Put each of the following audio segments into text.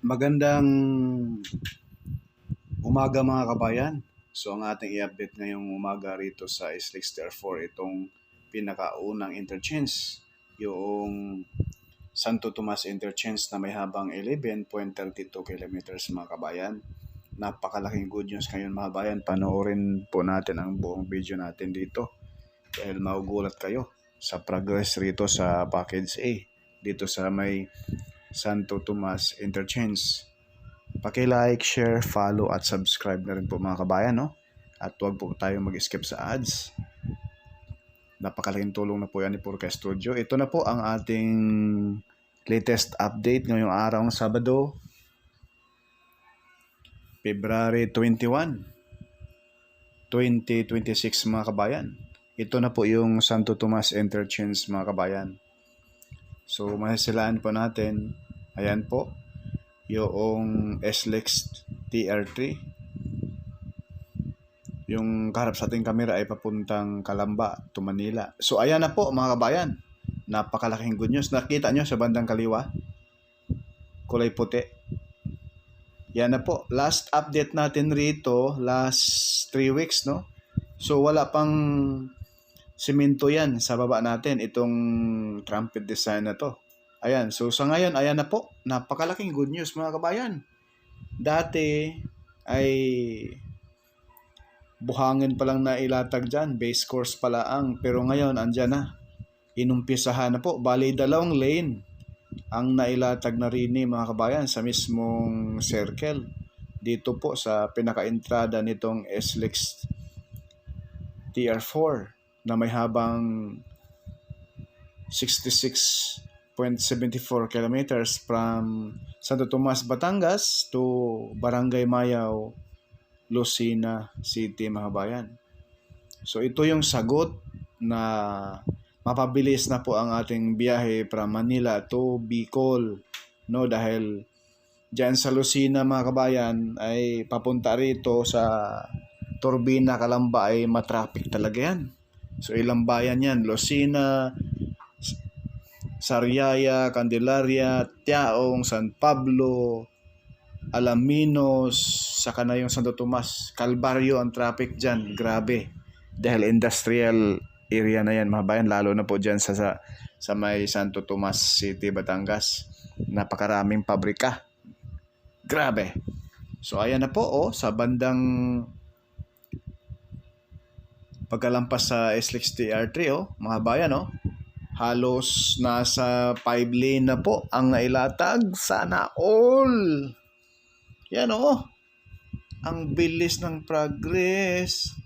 Magandang umaga mga kabayan. So ang ating i-update ngayong umaga rito sa SLEX Tier 4 itong pinakaunang interchange, yung Santo Tomas Interchange na may habang 11.32 kilometers mga kabayan. Napakalaking good news ngayon mga kabayan. Panoorin po natin ang buong video natin dito dahil magugulat kayo sa progress rito sa package A dito sa may Santo Tomas Interchange. Paki-like, share, follow at subscribe na rin po mga kabayan, no? At huwag po tayong mag-skip sa ads. Napakalaking tulong na po yan ni Purka Studio. Ito na po ang ating latest update ngayong araw ng Sabado, February 21, 2026 mga kabayan. Ito na po yung Santo Tomas Interchange mga kabayan. So masisilaan po natin, ayan po, yung SLEX TR3. Yung kaharap sa ating kamera ay papuntang Calamba to Manila. So ayan na po mga kabayan. Napakalaking good news. Nakita nyo sa bandang kaliwa? Kulay puti. Yan na po. Last update natin rito, last 3 weeks, no? So wala pang simento yan sa baba natin. Itong trumpet design na to. Ayan. So sa ngayon, ayan na po. Napakalaking good news mga kabayan. Dati ay buhangin pa lang na ilatag dyan. Base course pala ang. Pero ngayon, andyan na. Inumpisahan na po. Bali, 2 lane ang nailatag na rin ni mga kabayan sa mismong circle. Dito po sa pinaka-entrada nitong SLEX TR4 na may habang 66.74 kilometers from Santo Tomas, Batangas to Barangay Mayaw, Lucena City mga kabayan. So ito yung sagot na mapabilis na po ang ating biyahe from Manila to Bicol, no? Dahil diyan sa Lucena mga kabayan ay papunta rito sa Turbina, Calamba ay matraffic talaga yan. So ilang bayan yan? Lucena, Sariaya, Candelaria, Tiaong, San Pablo, Alaminos, saka na yung Santo Tomas. Calvario ang traffic dyan. Grabe. Dahil industrial area na yan mga bayan. Lalo na po dyan sa may Santo Tomas City, Batangas. Napakaraming pabrika. Grabe. So ayan na po sa bandang pagkalampas sa SLEX TR3 mga bayan halos nasa 5 lane na po ang nailatag. Sana all. Yan ang bilis ng progress.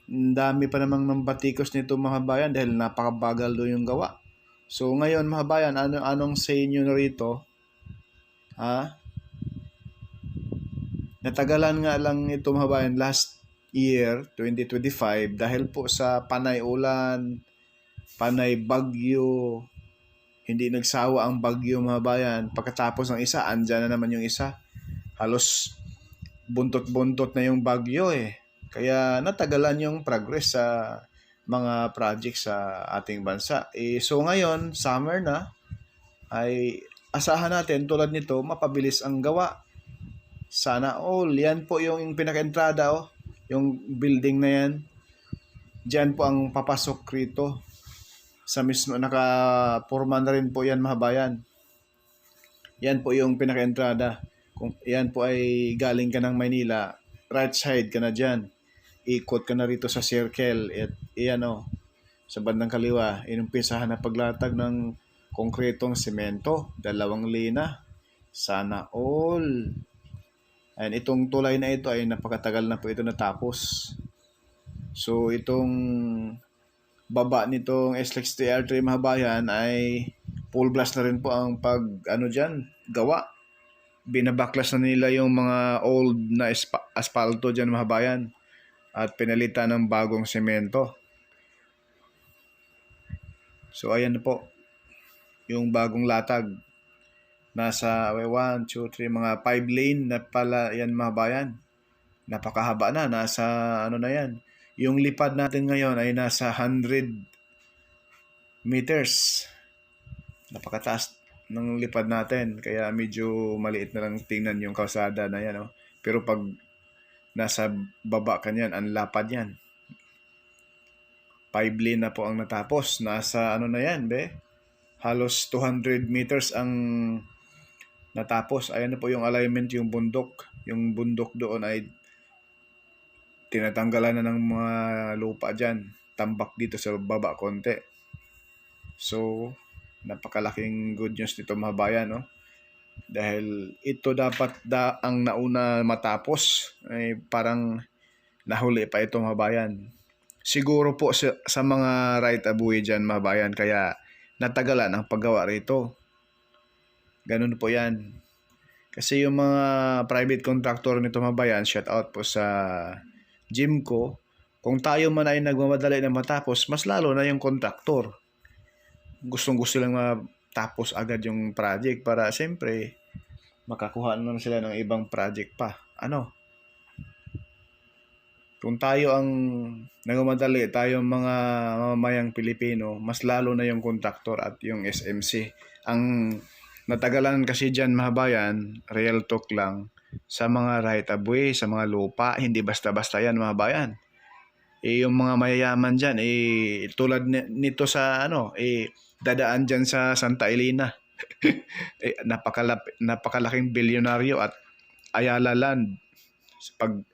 Ang dami pa namang nambatikos nito mga bayan dahil napakabagal do yung gawa. So ngayon mga bayan, anong say nyo na rito? Natagalan nga lang ito mga bayan last year, 2025, dahil po sa panay ulan, panay bagyo, hindi nagsawa ang bagyo mga bayan. Pagkatapos ng isa, andyan na naman yung isa. Halos buntot-buntot na yung bagyo Kaya natagalan yung progress sa mga projects sa ating bansa. So ngayon, summer na, ay asahan natin tulad nito, mapabilis ang gawa. Sana all. Yan po yung pinaka-entrada yung building na yan. Diyan po ang papasok rito. Sa mismo, naka-forma na rin po yan mga bayan. Yan po yung pinaka-entrada. Kung yan po ay galing ka ng Maynila, right side ka na dyan. Ikot ka na rito sa circle. At yan sa bandang kaliwa, inumpisahan na paglatag ng konkretong semento. 2 lina. Sana all. And itong tulay na ito ay napakatagal na po ito natapos. So itong baba nitong SLEX TR3 mga bayan ay full blast na rin po ang dyan, gawa. Binabaklas na nila yung mga old na asfalto dyan mga bayan at pinalitan ng bagong semento. So ayan na po yung bagong latag. Nasa 1, 2, 3, mga 5 lane na pala yan mga bayan. Napakahaba na. Nasa na yan. Yung lipad natin ngayon ay nasa 100 meters. Napakataas ng lipad natin. Kaya medyo maliit na lang tingnan yung kalsada na yan. No? Pero pag nasa baba ka niyan, ang lapad yan. 5 lane na po ang natapos. Nasa ano na yan, be? Halos 200 meters ang natapos. Ayan na po yung alignment, yung bundok. Yung bundok doon ay tinatanggalan na ng mga lupa dyan. Tambak dito sa baba konti. So, napakalaking good news nito mga bayan, no? Dahil ito dapat ang nauna matapos. Ay parang nahuli pa ito mga bayan. Siguro po sa mga right of way dyan mga bayan, kaya natagalan ang paggawa rito. Ganun po yan. Kasi yung mga private contractor nito mga bayan, shout out po sa Jimco, kung tayo man ay nagmamadali na matapos, mas lalo na yung contractor. Gustong-gusto lang matapos agad yung project para siyempre makakuha naman sila ng ibang project pa. Ano? Kung tayo ang nagmamadali, tayo mga mamamayang Pilipino, mas lalo na yung contractor at yung SMC. Ang natagalan kasi dyan mga bayan, real talk lang, sa mga right of way, sa mga lupa, hindi basta-basta yan mga bayan. Yung mga mayayaman dyan, tulad nito sa dadaan dyan sa Santa Elena. Napakalaking bilyonaryo at Ayala Land. Pag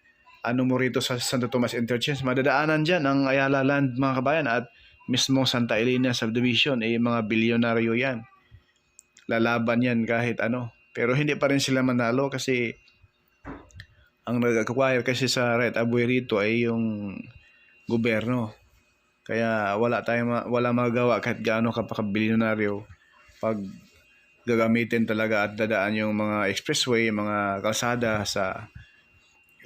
mo rito sa Santo Tomas Interchange, madadaanan dyan ang Ayala Land mga kabayan at mismo Santa Elena Subdivision, mga bilyonaryo yan. Lalaban yan kahit ano. Pero hindi pa rin sila manalo kasi ang nag-acquire kasi sa right of way rito ay yung gobyerno. Kaya wala magawa kahit gaano kapakabilyonaryo pag gagamitin talaga at dadaan yung mga expressway, mga kalsada sa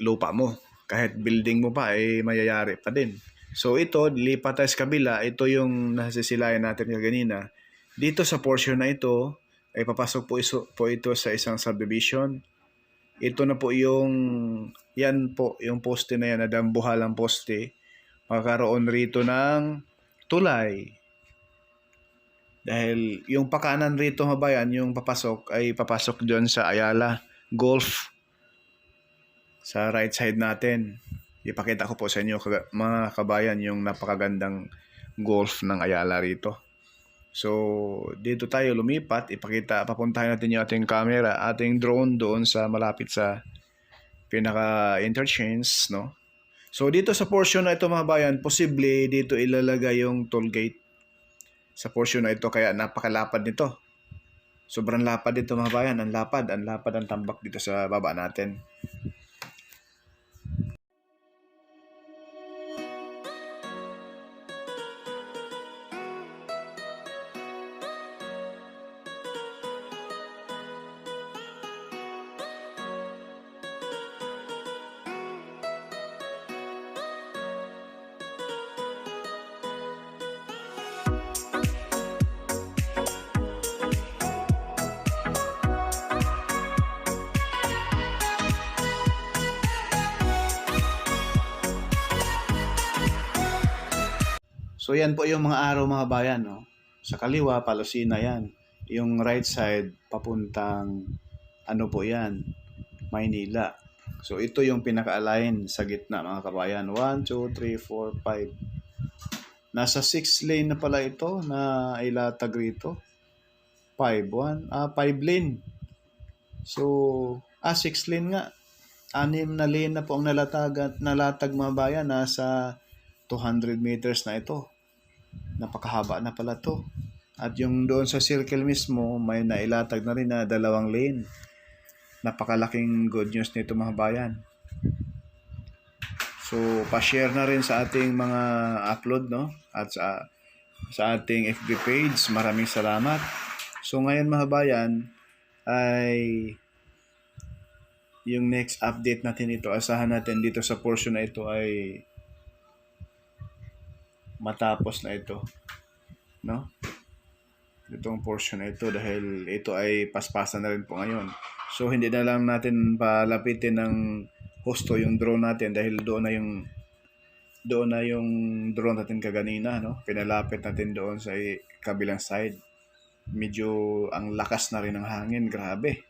lupa mo. Kahit building mo pa, mayayari pa din. So ito, lipat tayo sa kabila. Ito yung nasisilayan natin kanina. Dito sa portion na ito, ay papasok po ito sa isang subdivision. Ito na po yan po, yung poste na yan, nadambuhalang poste. Magkakaroon rito ng tulay. Dahil yung pakanan rito mabayan, yung papasok ay papasok doon sa Ayala Golf. Sa right side natin. Ipakita ko po sa inyo mga kabayan yung napakagandang golf ng Ayala rito. So, dito tayo lumipat. Papuntahin natin yung ating camera, ating drone doon sa malapit sa pinaka-interchange, no? So, dito sa portion na ito mga bayan, posible dito ilalagay yung toll gate sa portion na ito. Kaya napakalapad nito. Sobrang lapad dito mga bayan. Ang lapad ang tambak dito sa baba natin. So yan po yung mga araw mga bayan, no? Sa kaliwa, Palosina yan. Yung right side, papuntang po yan, Maynila. So ito yung pinaka-align sa gitna mga kabayan. 1, 2, 3, 4, 5. Nasa 6 lane na pala ito na ilatag rito. 5 lane. So, 6 lane nga. 6 na lane na po ang nalatag mga bayan. Nasa 200 meters na ito. Napakahaba na pala to. At yung doon sa circle mismo, may nailatag na rin na 2 lane. Napakalaking good news nito mga bayan. So, pa-share na rin sa ating mga upload, no? At sa ating FB page. Maraming salamat. So, ngayon mga bayan, ay yung next update natin ito, asahan natin dito sa portion na ito ay matapos na ito, no? Itong portion na ito dahil ito ay paspasan na rin po ngayon. So hindi na lang natin palapitin ng husto yung drone natin dahil doon na yung drone natin kaganina, no? Pinalapit natin doon sa kabilang side. Medyo ang lakas na rin ng hangin, grabe.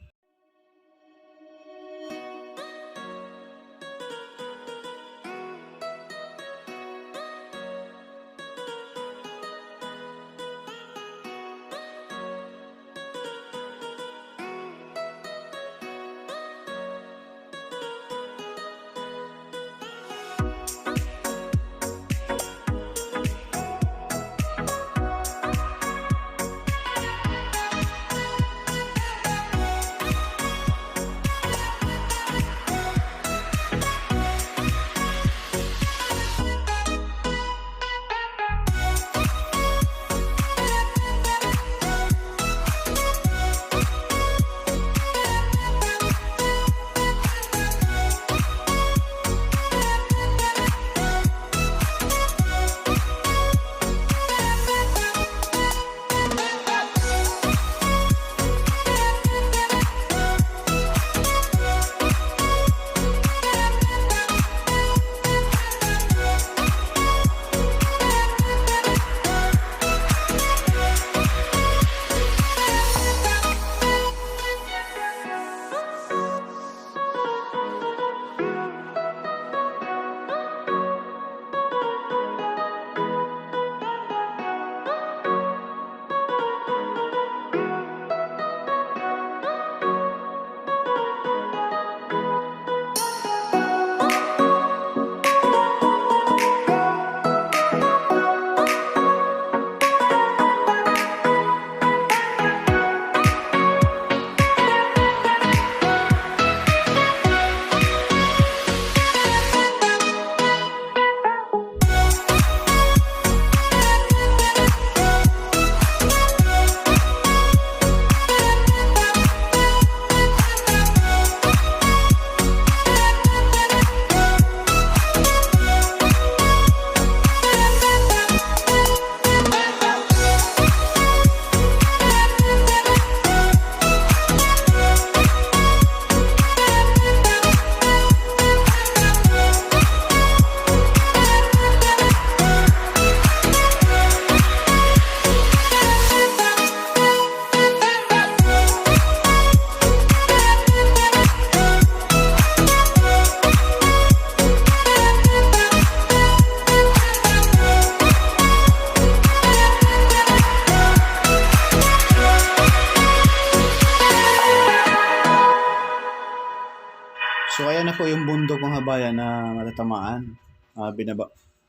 So ayan na po yung bundok mga kabayan na matatamaan.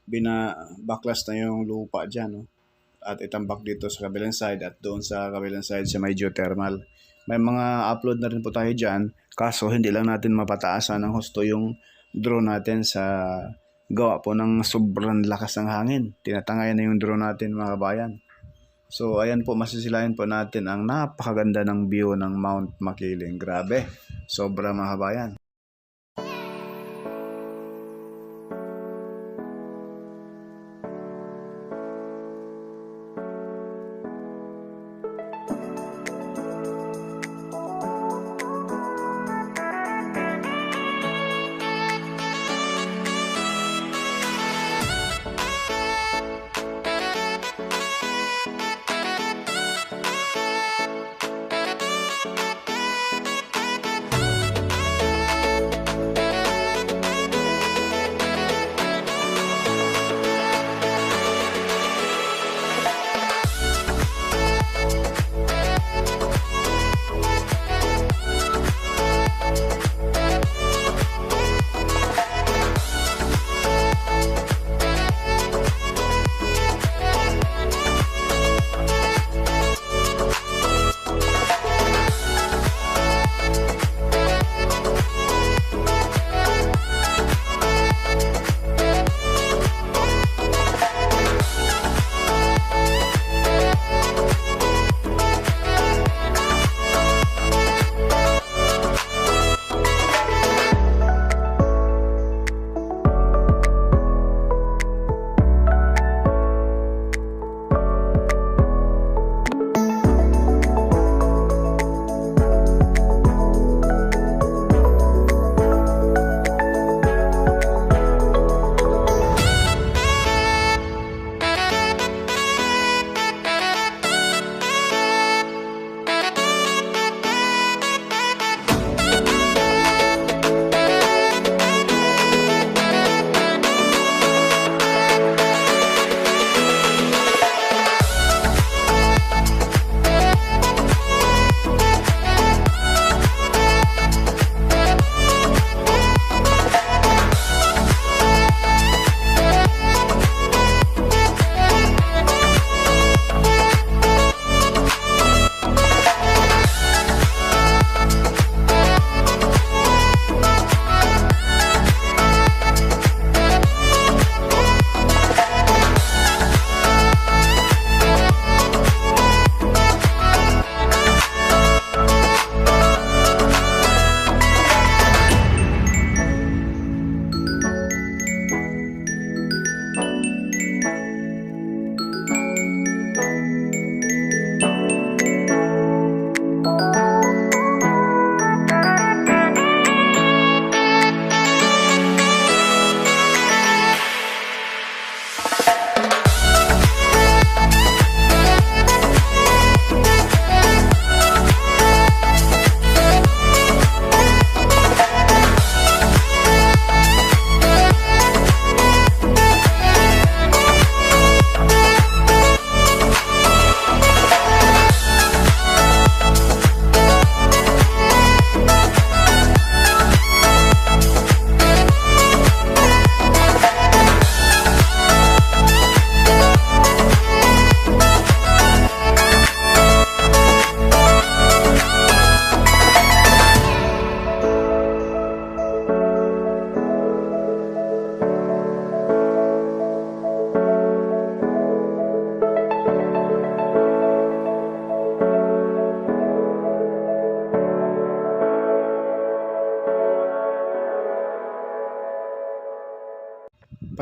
Binabaklas na yung lupa dyan. No? At itambak dito sa kabilang side at doon sa kabilang side sa may geothermal. May mga upload na rin po tayo dyan. Kaso hindi lang natin mapataasan ng husto yung drone natin sa gawa po ng sobrang lakas ng hangin. Tinatangayan na yung drone natin mga kabayan. So ayan po, masisilayan po natin ang napakaganda ng view ng Mount Makiling. Grabe, sobra mga kabayan.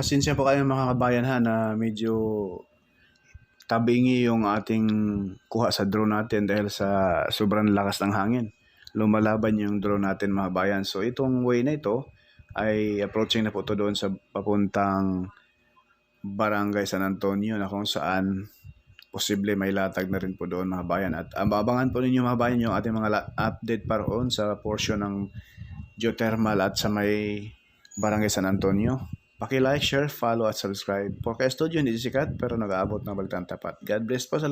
pasensya po kayo mga kabayan ha na medyo tabingi yung ating kuha sa drone natin dahil sa sobrang lakas ng hangin. Lumalaban yung drone natin mga kabayan. So itong way na ito ay approaching na po ito doon sa papuntang Barangay San Antonio na kung saan posible may latag na rin po doon mga kabayan. At abangan po ninyo mga kabayan yung ating mga update pa roon sa portion ng geothermal at sa may Barangay San Antonio. Paki-like, share, follow at subscribe. Podcast Studio hindi sikat pero nag-aabot ng balitang tapat. God bless po sa lahat.